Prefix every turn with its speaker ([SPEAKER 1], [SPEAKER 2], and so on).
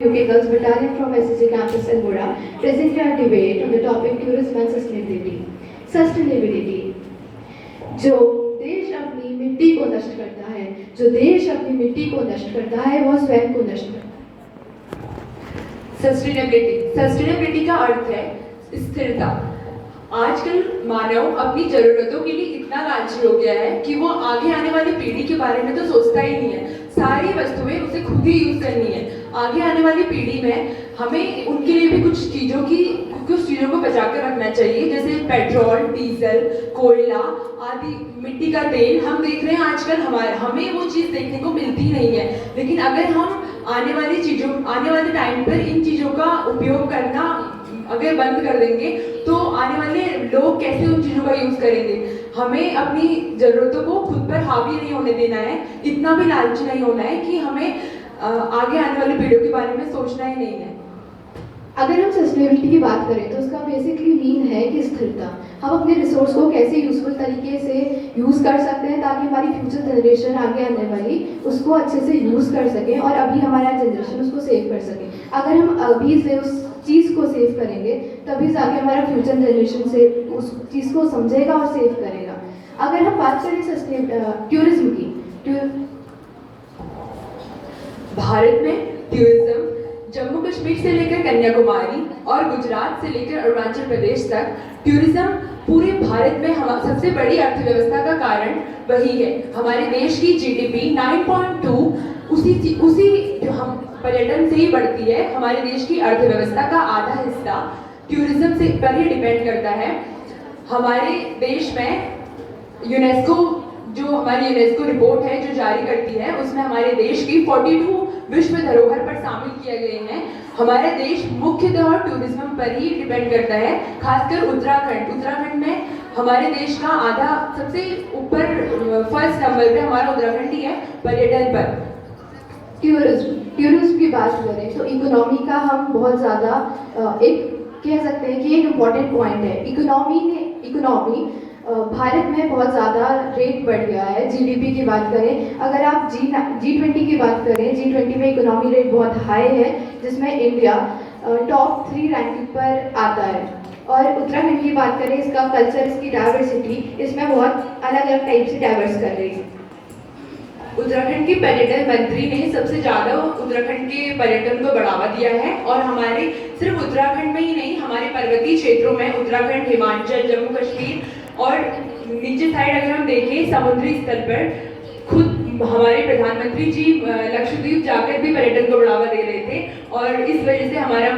[SPEAKER 1] UK Girls Battalion from SSG campus in Bura, presently our debate on the topic tourism and sustainability. Sustainability. जो देश अपनी मिट्टी को नष्ट करता है, जो देश अपनी मिट्टी को नष्ट करता है, वो स्वयं को नष्ट करता है।
[SPEAKER 2] सस्टेनेबिलिटी का अर्थ है स्थिरता। आजकल मानव अपनी जरूरतों के लिए इतना लालची हो गया है कि वो आगे आने वाली पीढ़ी के बारे में तो सोचता ही नहीं है। सारी वस्तुएं उसे खुद ही यूज करनी है। आगे आने वाली पीढ़ी में हमें उनके लिए भी कुछ चीजों को बचा कर रखना चाहिए, जैसे पेट्रोल, डीजल, कोयला आदि, मिट्टी का तेल। हम देख रहे हैं आजकल हमें वो चीज देखने को मिलती नहीं है, लेकिन अगर हम आने वाले टाइम पर इन चीजों का उपयोग करना अगर बंद कर देंगे तो आने वाले लोग कैसे उन चीजों का यूज करेंगे। हमें अपनी जरूरतों को खुद पर हावी नहीं होने देना है, इतना भी लालची नहीं होना है कि हमें आगे आने वाली पीढ़ियों के बारे में सोचना ही नहीं है।
[SPEAKER 1] अगर हम सस्टेनेबिलिटी की बात करें तो उसका बेसिकली मीन है कि स्थिरता। हम अपने रिसोर्स को कैसे यूजफुल तरीके से यूज़ कर सकते हैं ताकि हमारी फ्यूचर जनरेशन आगे आने वाली उसको अच्छे से यूज़ कर सकें और अभी हमारा जनरेशन उसको सेव कर सके। अगर हम अभी से उस चीज़ को सेव करेंगे तभी जाके हमारा फ्यूचर जनरेशन से उस चीज़ को समझेगा और सेव करेगा। अगर हम बात करें टूरिज्म की,
[SPEAKER 2] भारत में टूरिज्म जम्मू कश्मीर से लेकर कन्याकुमारी और गुजरात से लेकर अरुणाचल प्रदेश तक, टूरिज्म पूरे भारत में सबसे बड़ी अर्थव्यवस्था का कारण वही है। हमारे देश की जीडीपी 9.2 उसी जो हम पर्यटन से ही बढ़ती है। हमारे देश की अर्थव्यवस्था का आधा हिस्सा टूरिज्म से पर ही डिपेंड करता है। हमारे देश में हमारी यूनेस्को रिपोर्ट है जो जारी करती है, उसमें हमारे देश की 42 विश्व धरोहर पर शामिल किए गए हैं। हमारा देश मुख्यतः टूरिज्म पर ही डिपेंड करता है, खासकर उत्तराखंड में हमारे देश का आधा, सबसे ऊपर फर्स्ट नंबर पे हमारा उत्तराखंड ही है पर्यटन पर।
[SPEAKER 1] टूरिज्म की बात करें तो इकोनॉमी का हम बहुत ज़्यादा एक कह सकते हैं कि एक इम्पॉर्टेंट पॉइंट है। इकोनॉमी भारत में बहुत ज़्यादा रेट बढ़ गया है। जीडीपी की बात करें, अगर आप G20 की बात करें, G20 में इकोनॉमी रेट बहुत हाई है, जिसमें इंडिया टॉप 3 रैंकिंग पर आता है। और उत्तराखंड की बात करें, इसका कल्चर, इसकी डाइवर्सिटी इसमें बहुत अलग अलग टाइप से डाइवर्स कर रही है।
[SPEAKER 2] उत्तराखंड के पर्यटन मंत्री ने सबसे ज़्यादा उत्तराखंड के पर्यटन को बढ़ावा दिया है और हमारे सिर्फ उत्तराखंड में ही नहीं, हमारे पर्वतीय क्षेत्रों में उत्तराखंड, हिमाचल, जम्मू कश्मीर और नीचे साइड अगर हम देखें समुद्री स्तर पर, खुद हमारे प्रधानमंत्री जी लक्षद्वीप जाकर भी पर्यटन को बढ़ावा दे रहे थे और इस वजह से हमारा